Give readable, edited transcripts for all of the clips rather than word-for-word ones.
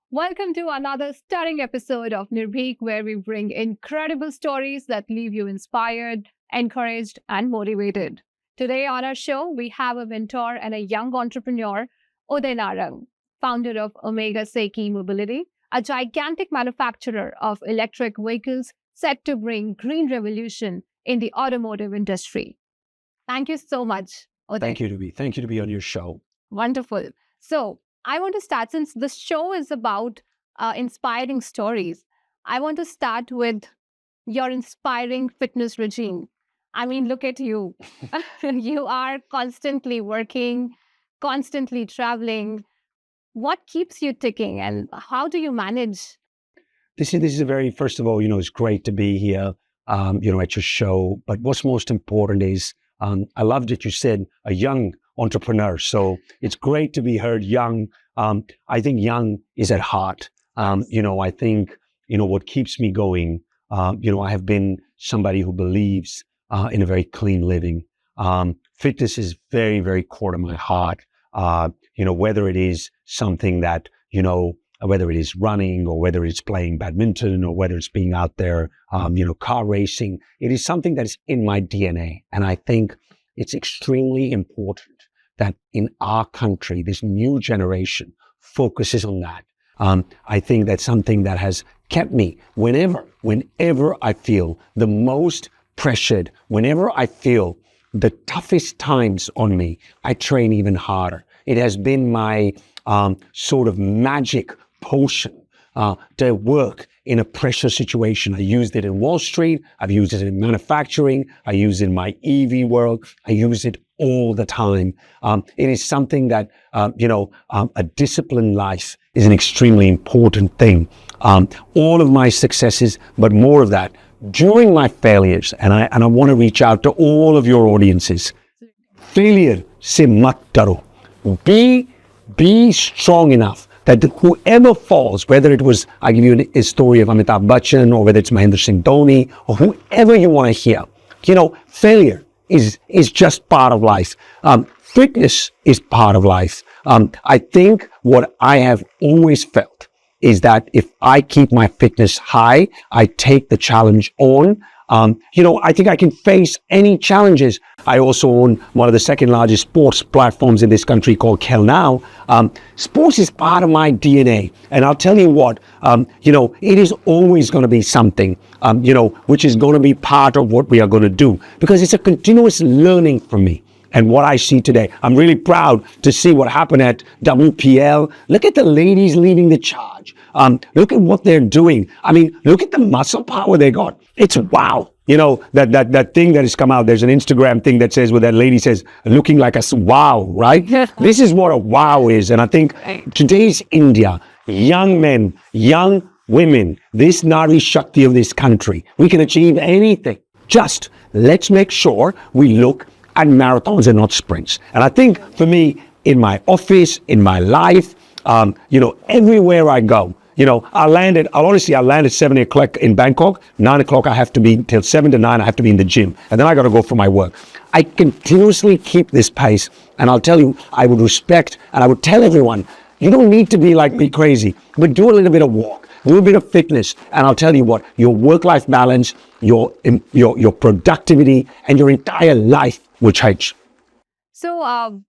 Welcome to another stunning episode of NIRBHEEK, where we bring incredible stories that leave you inspired, encouraged, and motivated. Today on our show, we have a mentor and a young entrepreneur, Uday Narang, founder of Omega Seiki Mobility, a gigantic manufacturer of electric vehicles set to bring green revolution in the automotive industry. Thank you so much, Uday. Thank you to be on your show. Wonderful. So, I want to start, since the show is about inspiring stories, I want to start with your inspiring fitness regime. I mean, look at you. You are constantly working, constantly traveling. What keeps you ticking and how do you manage? This is a very, first of all, it's great to be here, at your show. But what's most important is, I love that you said a young entrepreneur. So it's great to be heard young. I think young is at heart. I think, what keeps me going, I have been somebody who believes in a very clean living. Fitness is very, very core to my heart. Whether it is something that, whether it is running or whether it's playing badminton or whether it's being out there, car racing, it is something that is in my DNA. And I think it's extremely important that in our country, this new generation focuses on that. I think that's something that has kept me whenever I feel the most pressured, whenever I feel the toughest times on me, I train even harder. It has been my sort of magic potion to work in a pressure situation. I used it in Wall Street. I've used it in manufacturing. I use it in my EV world. I use it all the time. It is something that, a disciplined life is an extremely important thing. All of my successes, but more of that, during my failures, and I want to reach out to all of your audiences. Failure se mat daro. Be strong enough that whoever falls, whether it was, I give you a story of Amitabh Bachchan, or whether it's Mahendra Singh Dhoni, or whoever you want to hear, failure is just part of life. Fitness is part of life. I think what I have always felt is that if I keep my fitness high, I take the challenge on. I think I can face any challenges. I also own one of the second largest sports platforms in this country called Khelnow. Sports is part of my DNA. And I'll tell you what, it is always going to be something, which is going to be part of what we are going to do, because it's a continuous learning for me. And what I see today, I'm really proud to see what happened at WPL. Look at the ladies leading the charge. Look at what they're doing. I mean, look at the muscle power they got. It's wow. That thing that has come out, there's an Instagram thing that says, where that lady says, looking like a wow, right? This is what a wow is. And I think today's India, young men, young women, this Nari Shakti of this country, we can achieve anything. Just let's make sure we look at marathons and not sprints. And I think for me, in my office, in my life, everywhere I go, I land at 7 o'clock in Bangkok, 9 o'clock I have to be, till 7 to 9 I have to be in the gym. And then I got to go for my work. I continuously keep this pace. And I'll tell you, I would respect and I would tell everyone, you don't need to be like me crazy, but do a little bit of walk, do a bit of fitness. And I'll tell you what, your work-life balance, your productivity, and your entire life will change. So,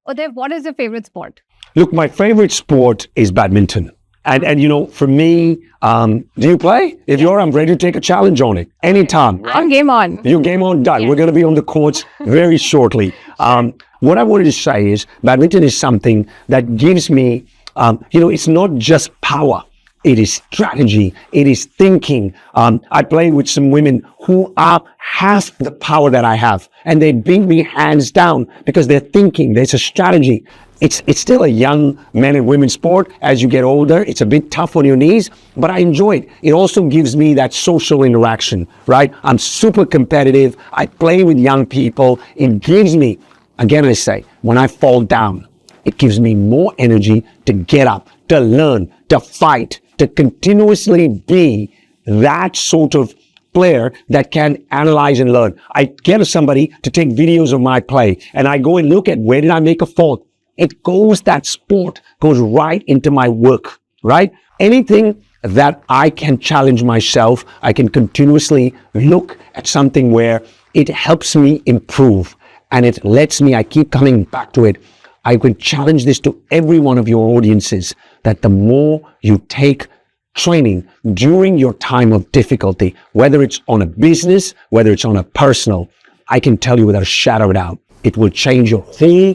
Uday, what is your favorite sport? Look, my favorite sport is badminton. And for me, do you play? If you're, I'm ready to take a challenge on it anytime. I'm game on. You game on, done. Yeah. We're going to be on the courts very shortly. What I wanted to say is badminton is something that gives me, it's not just power. It is strategy. It is thinking. I play with some women who are half the power that I have, and they beat me hands down because they're thinking. There's a strategy. It's still a young men and women sport. As you get older, it's a bit tough on your knees, but I enjoy it. It also gives me that social interaction, right? I'm super competitive. I play with young people. It gives me, again, I say, when I fall down, it gives me more energy to get up, to learn, to fight, to continuously be that sort of player that can analyze and learn. I get somebody to take videos of my play, and I go and look at where did I make a fault. That sport goes right into my work, right? anything that I can challenge myself, I can continuously look at something where it helps me improve and it lets me, I keep coming back to it. I would challenge this to every one of your audiences, that the more you take training during your time of difficulty, whether it's on a business, whether it's on a personal, I can tell you without a shadow of a doubt, it will change your whole,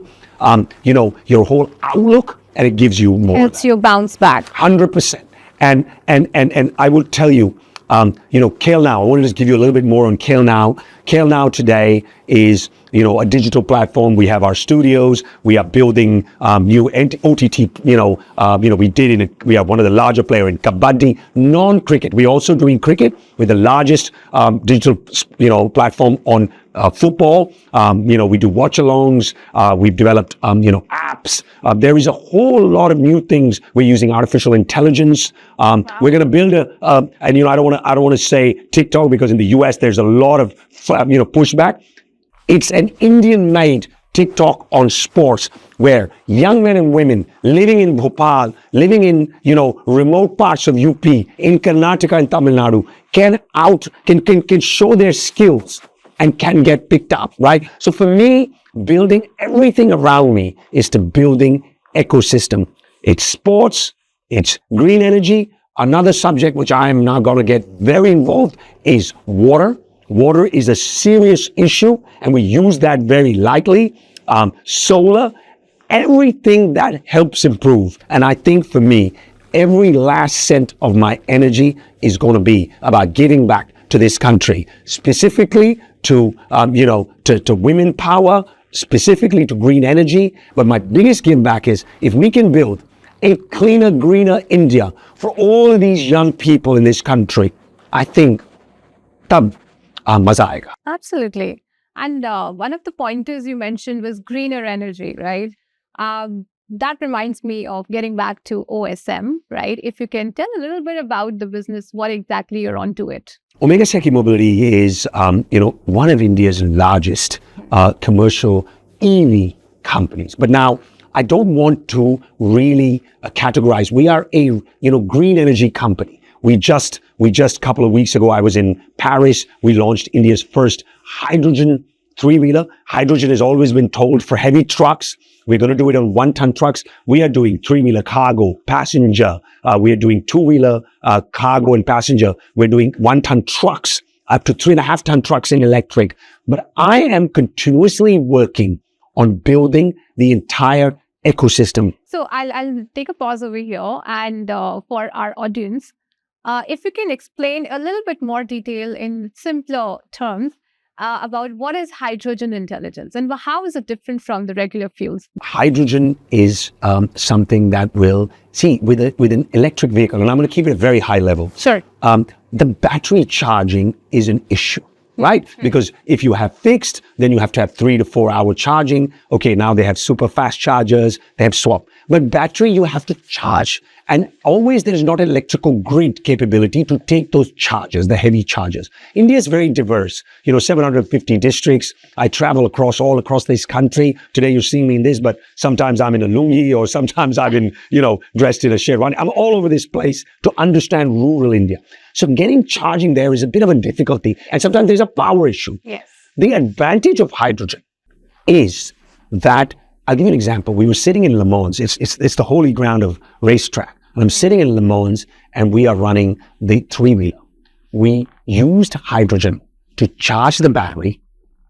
your whole outlook, and it gives you more. Helps you bounce back. 100%. And I will tell you, Khelnow, I want to just give you a little bit more on Khelnow. Khelnow today is, a digital platform. We have our studios. We are building new OTT, we are one of the larger players in Kabaddi, non-cricket. We're also doing cricket with the largest digital, platform on football. We do watch-alongs. We've developed, apps. There is a whole lot of new things. We're using artificial intelligence. Wow. We're going to build and I don't want to say TikTok, because in the US there's a lot of, pushback. It's an Indian-made TikTok on sports, where young men and women living in Bhopal, living in, remote parts of UP, in Karnataka and Tamil Nadu, can show their skills and can get picked up, right? So for me, building everything around me is to building ecosystem. It's sports, it's green energy. Another subject which I am now going to get very involved is water. Water is a serious issue, and we use that very lightly. Solar, everything that helps improve. And I think for me, every last cent of my energy is going to be about giving back to this country, specifically to women power, specifically to green energy. But my biggest give back is, if we can build a cleaner, greener India for all of these young people in this country, I think tab maza aayega. Absolutely. And one of the pointers you mentioned was greener energy, right? That reminds me of getting back to OSM, right? If you can tell a little bit about the business, what exactly you're onto it. Omega Seiki Mobility is, one of India's largest commercial EV companies. But now, I don't want to really categorize. We are a, green energy company. We just a couple of weeks ago, I was in Paris. We launched India's first hydrogen three-wheeler. Hydrogen has always been told for heavy trucks. We're going to do it on 1-ton trucks. We are doing three-wheeler cargo, passenger. We are doing two-wheeler cargo and passenger. We're doing 1-ton trucks, up to 3.5-ton trucks in electric. But I am continuously working on building the entire ecosystem. So I'll take a pause over here, and for our audience, if you can explain a little bit more detail in simpler terms about what is hydrogen intelligence and how is it different from the regular fuels? Hydrogen is something that will, with an electric vehicle, and I'm going to keep it at a very high level. Sure. The battery charging is an issue, right? Because if you have fixed, then you have to have 3 to 4 hour charging. Okay, now they have super fast chargers, they have swap. But battery, you have to charge. And always there is not an electrical grid capability to take those charges, the heavy charges. India is very diverse. 750 districts. I travel all across this country. Today you're seeing me in this, but sometimes I'm in a lungi, or sometimes I'm in, dressed in a sherwani. I'm all over this place to understand rural India. So getting charging there is a bit of a difficulty. And sometimes there's a power issue. Yes. The advantage of hydrogen is that, I'll give you an example. We were sitting in Le Mans. It's the holy ground of racetrack. And I'm sitting in Le Mans, and we are running the three-wheeler. We used hydrogen to charge the battery,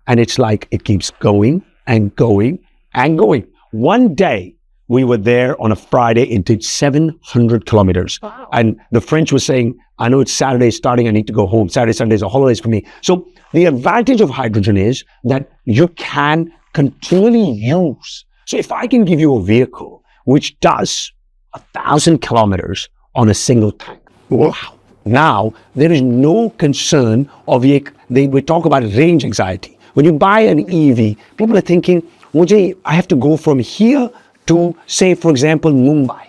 and it's like it keeps going and going and going. One day, we were there on a Friday. It did 700 kilometers. Wow. And the French were saying, I know it's Saturday starting. I need to go home. Saturday, Sundays are holidays for me. So the advantage of hydrogen is that you can continually use. So if I can give you a vehicle which does 1,000 kilometers on a single tank, wow. Now there is no concern of we talk about range anxiety. When you buy an EV, people are thinking, I have to go from here to, say, for example, Mumbai.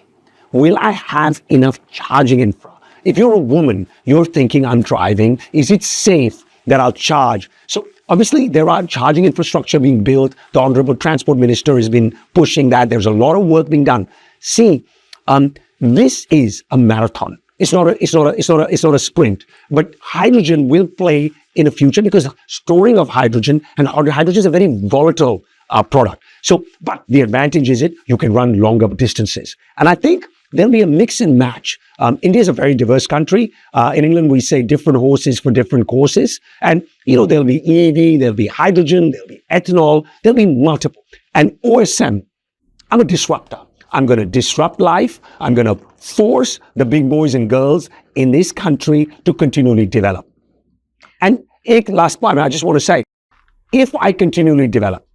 Will I have enough charging infra? If you're a woman, you're thinking, I'm driving. Is it safe that I'll charge? So obviously, there are charging infrastructure being built. The Honorable Transport Minister has been pushing that. There's a lot of work being done. this is a marathon. It's not a sprint, but hydrogen will play in the future because storing of hydrogen and hydrogen is a very volatile product. So, but the advantage is you can run longer distances. And I think there'll be a mix and match. India is a very diverse country. In England, we say different horses for different courses. And, there'll be EV, there'll be hydrogen, there'll be ethanol, there'll be multiple. And OSM, I'm a disruptor. I'm going to disrupt life. I'm going to force the big boys and girls in this country to continually develop. And last point, I just want to say, if I continually develop,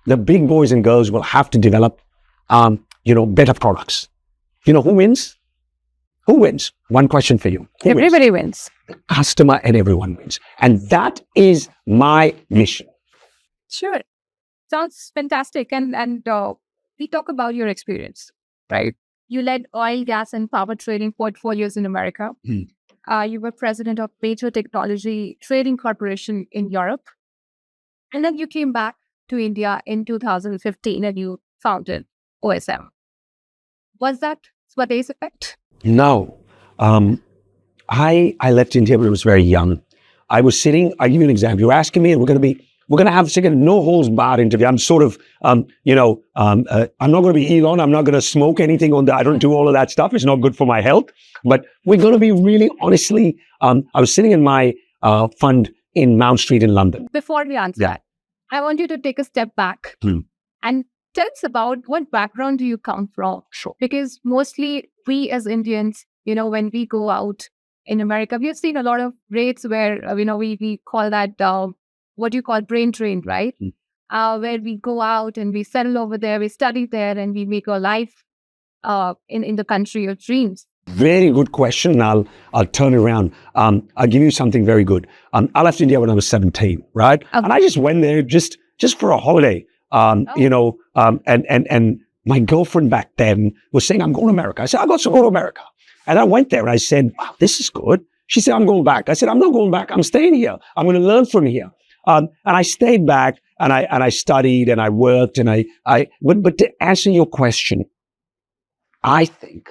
the big boys and girls will have to develop, better products. Who wins? Who wins? One question for you. Everybody wins. The customer and everyone wins. And that is my mission. Sure. Sounds fantastic. And we talk about your experience, right? You led oil, gas, and power trading portfolios in America. You were president of major technology trading corporation in Europe. And then you came back to India in 2015 and you founded OSM. Was that Swadesh effect? No. I left India when I was very young. I was sitting, I'll give you an example. You're asking me, and we're going to have a second no holds barred interview. I'm sort of, I'm not going to be Elon. I'm not going to smoke anything on that. I don't do all of that stuff. It's not good for my health. But we're going to be really honestly, I was sitting in my fund in Mount Street in London. Before we answer that, I want you to take a step back and tell us about what background do you come from? Sure. Because mostly we as Indians, when we go out in America, we've seen a lot of rates where, we call that, what you call brain drain, right? Where we go out and we settle over there, we study there, and we make our life in the country of dreams. Very good question. I'll turn it around. I'll give you something very good. I left India when I was 17, right? Okay. And I just went there just for a holiday. And my girlfriend back then was saying, I'm going to America. I said, I got to go to America. And I went there and I said, wow, this is good. She said, I'm going back. I said, I'm not going back. I'm staying here. I'm going to learn from here. And I stayed back and I studied and I worked but to answer your question, I think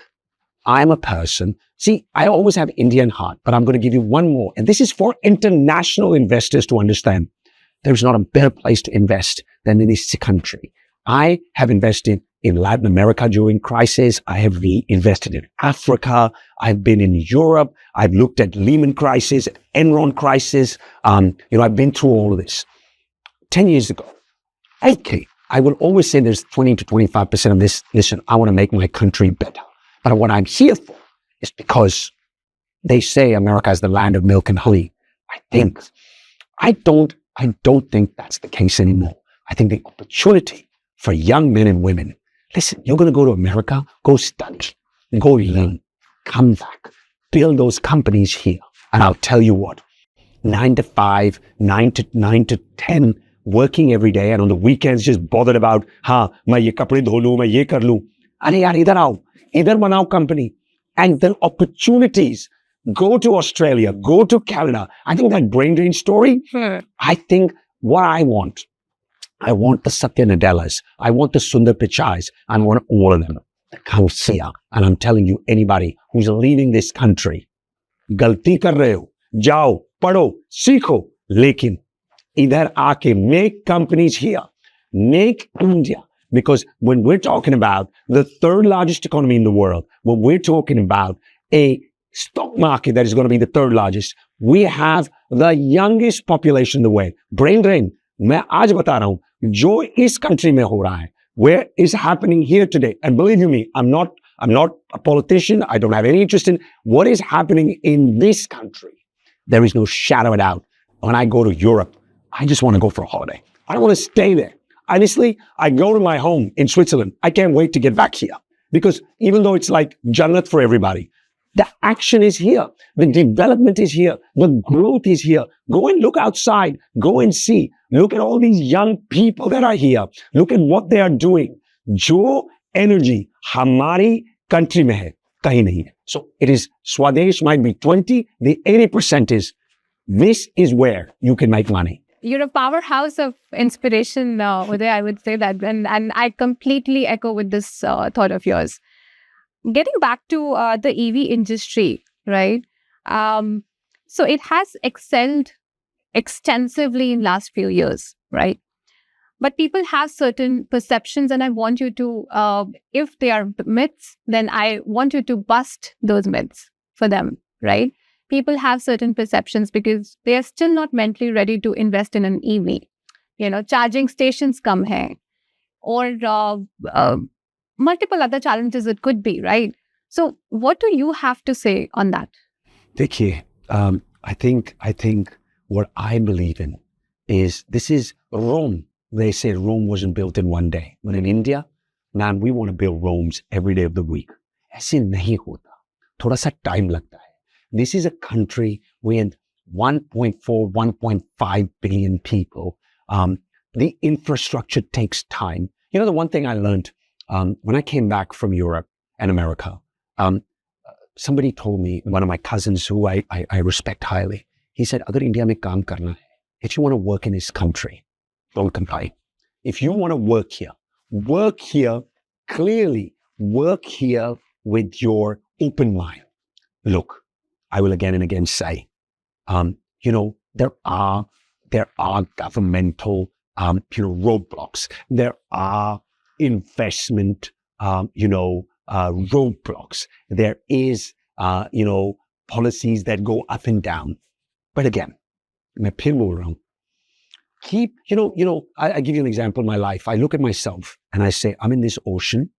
I'm a person. See, I always have Indian heart, but I'm going to give you one more. And this is for international investors to understand. There's not a better place to invest than in this country. I have invested in Latin America during crisis. I have invested in Africa. I've been in Europe. I've looked at Lehman crisis, Enron crisis. I've been through all of this. 10 years ago, I will always say there's 20 to 25% of this. Listen, I want to make my country better. But what I'm here for is because they say America is the land of milk and honey. I don't think that's the case anymore. I think the opportunity for young men and women, listen, you're going to go to America, go study, go learn, come back, build those companies here. And I'll tell you what, 9 to 5, 9 to 10, working every day, and on the weekends just bothered about, main ye kapde dho lu, main ye kar lu. Are yaar, idhar aao, idhar banao company. And the opportunities, go to Australia, go to Canada. I think that brain drain story, I think what I want the Satya Nadellas, I want the Sundar Pichais, I want all of them to come here. And I'm telling you, anybody who's leaving this country, galti kar rahe ho, jao, padho, seekho, lekin, idhar aake make companies here, make India. Because when we're talking about the third largest economy in the world, when we're talking about a stock market that is going to be the third largest, we have the youngest population in the world. Brain drain, मैं आज बता रहा हूँ, जो इस country में हो रहा है, where is happening here today. And believe you me, I'm not a politician. I don't have any interest in what is happening in this country. There is no shadow of a doubt. When I go to Europe, I just want to go for a holiday. I don't want to stay there. Honestly, I go to my home in Switzerland. I can't wait to get back here because even though it's like Jannat for everybody, the action is here. The development is here. The growth is here. Go and look outside. Go and see. Look at all these young people that are here. Look at what they are doing. Jo energy hamari country mein hai, kahin nahi hai. So it is Swadesh might be 20. The 80% is this is where you can make money. You're a powerhouse of inspiration, Uday, I would say that. And I completely echo with this thought of yours. Getting back to the EV industry, right? So it has excelled extensively in last few years, right? But people have certain perceptions, and I want you to, if they are myths, then I want you to bust those myths for them, right? People have certain perceptions because they are still not mentally ready to invest in an EV. Charging stations come here, or uh, multiple other challenges it could be, right? So, what do you have to say on that? Vicky, I think what I believe in is this is Rome. They say Rome wasn't built in one day. But in India, man, we want to build Romes every day of the week. ऐसे नहीं होता. थोड़ा सा time लगता है. This is a country with 1.4, 1.5 billion people. The infrastructure takes time. The one thing I learned when I came back from Europe and America, somebody told me, one of my cousins who I respect highly, he said, अगर India में काम करना है, if you want to work in this country, don't complain. If you want to work here clearly, work here with your open mind. Look, I will again and again say, there are governmental, roadblocks. There are investment, roadblocks. There is, policies that go up and down. But again, मैं फिर बोल रहा हूँ, keep, I give you an example in my life. I look at myself and I say, I'm in this ocean,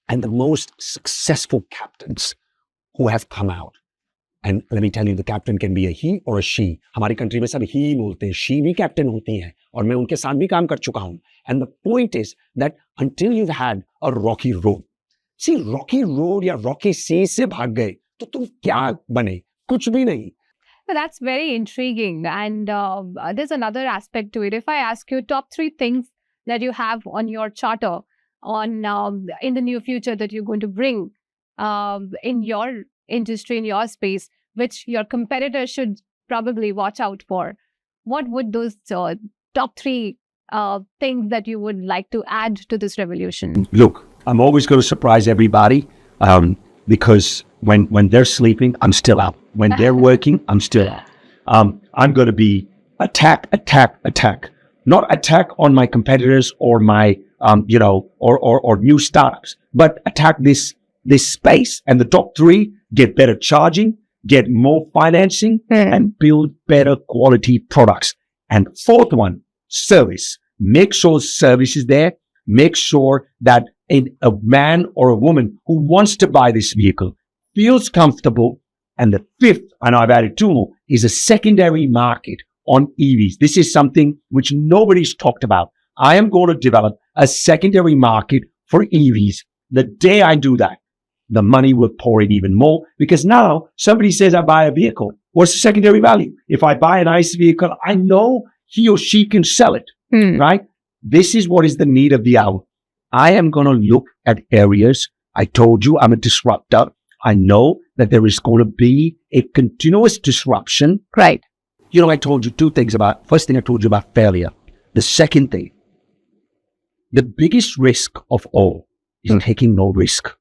and the most successful captains who have come out, and let me tell you, the captain can be a he or a she. हमारी country में सब he बोलते हैं, she भी captain होती हैं, और मैं उनके साथ भी काम कर चुका हूँ. And the point is that until you've had a rocky road, see, rocky road या rocky sea से भाग गए, तो तुम क्या बने? कुछ भी नहीं. That's very intriguing. And there's another aspect to it. If I ask you top 3 things that you have on your charter in the near future that you're going to bring in your industry, in your space, which your competitors should probably watch out for, what would those top 3 things that you would like to add to this revolution? Look, I'm always going to surprise everybody because when they're sleeping, I'm still up. When they're working, I'm still up. I'm going to be attack. Not attack on my competitors or my, or new startups, but attack this space. And the top 3, get better charging, get more financing, and build better quality products. And 4th one, service. Make sure service is there. Make sure that a man or a woman who wants to buy this vehicle feels comfortable. And the 5th, and I've added 2 more, is a secondary market on EVs. This is something which nobody's talked about. I am going to develop a secondary market for EVs. The day I do that, the money will pour in even more, because now somebody says I buy a vehicle. What's the secondary value? If I buy an ICE vehicle, I know he or she can sell it, right? This is what is the need of the hour. I am going to look at areas. I told you I'm a disruptor. I know that there is going to be a continuous disruption. Right. I told you 2 things first thing I told you about failure. The second thing, the biggest risk of all is taking no risk.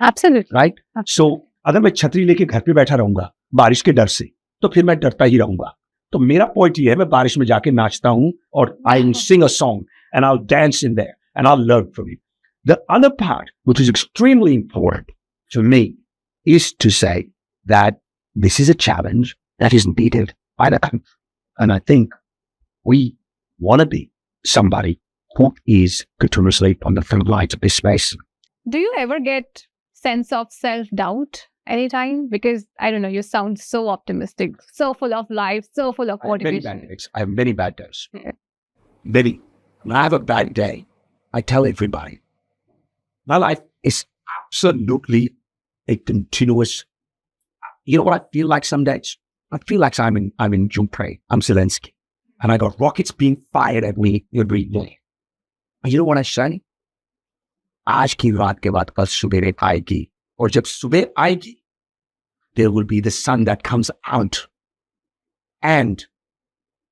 Absolutely. Right? So, अगर मैं छतरी लेके घर पे बैठा रहूंगा बारिश के डर से, तो फिर मैं डरता ही रहूंगा. तो मेरा पॉइंट ये है, मैं बारिश में जाके नाचता हूं और I will sing a song and I'll dance in there and I'll learn from it. The other part, which is extremely important to me, is to say that this is a challenge that is needed by the country. And I think we want to be somebody who is continuously on the front lines of this space. Do you ever get sense of self-doubt anytime? Because, I don't know, you sound so optimistic, so full of life, so full of motivation. I have many bad days. Many. When I have a bad day, I tell everybody, my life is absolutely a continuous, you know what I feel like some days? I feel like I'm in Ukraine. I'm Zelensky. And I got rockets being fired at me every day. And you know what I say? आज की रात के बाद कल सुबह आएगी. और जब सुबह आएगी, there will be the sun that comes out. And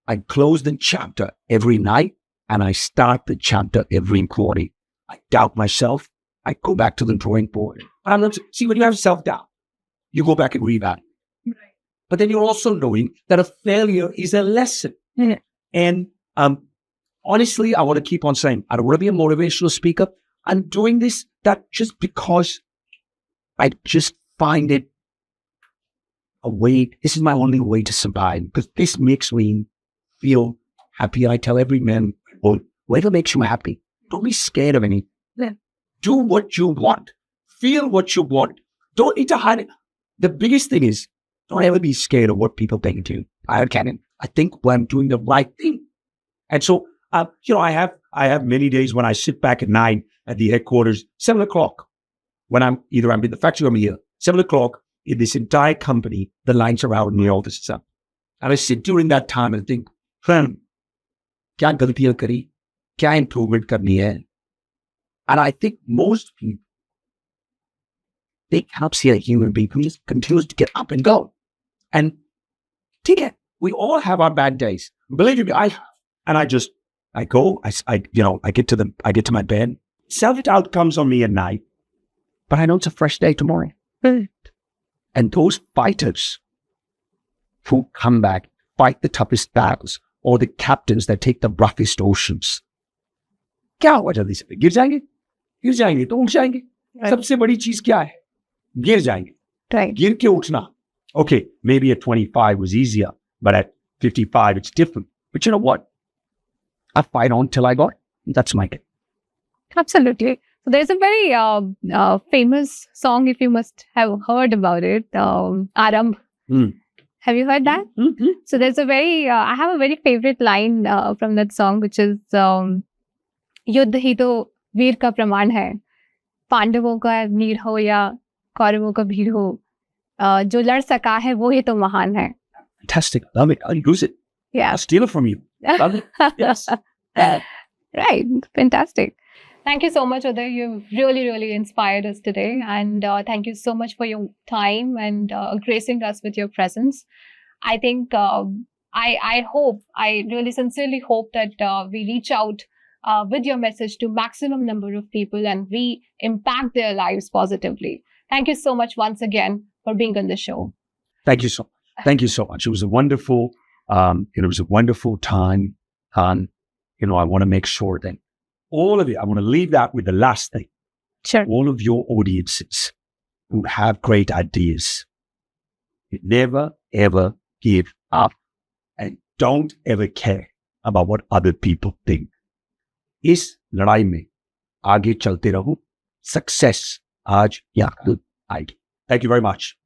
I close the chapter every night and I start the chapter every morning. I doubt myself. I go back to the drawing board I'm not, see, when you have self-doubt, you go back and rebound. But then you're also knowing that a failure is a lesson. Yeah. And honestly, I want to keep on saying, I don't want to be a motivational speaker. I'm doing this that just because I just find it a way. This is my only way to survive, because this makes me feel happy. I tell every man, well, whatever makes you happy, don't be scared of anything. Yeah. Do what you want. Feel what you want. Don't need to hide it. The biggest thing is, don't ever be scared of what people think to you. I think I'm doing the right thing. And so, I have many days when I sit back at night at the headquarters, 7 o'clock, when I'm in the factory or I'm here, 7 o'clock, in this entire company, the lines around me, all this stuff. And I sit during that time and think, kya galtiyan kari? Kya improvement karni hai? And I think most people, they can't see a human being who just continues to get up and go. And we all have our bad days. Believe me, I go, I get to my bed. Self-doubt comes on me at night, but I know it's a fresh day tomorrow. And those fighters who come back, fight the toughest battles, or the captains that take the roughest oceans. क्या हुआ जल्दी से? गिर जाएंगे तो उठ जाएंगे. सबसे बड़ी चीज क्या है? गिर जाएंगे. Right. गिर के उठना. Okay, maybe at 25 was easier, but at 55 it's different. But you know what? I fight on till I got it. That's my game. Absolutely. So there's a very famous song, if you must have heard about it, Aram. Have you heard that? Mm-hmm. So there's I have a very favorite line from that song, which is, युद्ध ही तो वीर का प्रमाण है, पांडवों का नीर हो या कौरवों का भीड़ हो, जो लड़ सका है वो ही तो महान है. Fantastic. Love it. I'll use it. Yeah. I'll steal it from you. Love it. Yes. Right. Fantastic. Thank you so much, Uday. You've really, really inspired us today. And thank you so much for your time and gracing us with your presence. I think I really sincerely hope that we reach out with your message to maximum number of people and we impact their lives positively. Thank you so much once again for being on the show. Thank you so much. Thank you so much. It was a wonderful, time. I want to make sure that all of you, I want to leave that with the last thing. Sure. All of your audiences who have great ideas, never, ever give up and don't ever care about what other people think. इस लड़ाई में आगे चलते रहो. Success आज या कल आएगी. Thank you very much.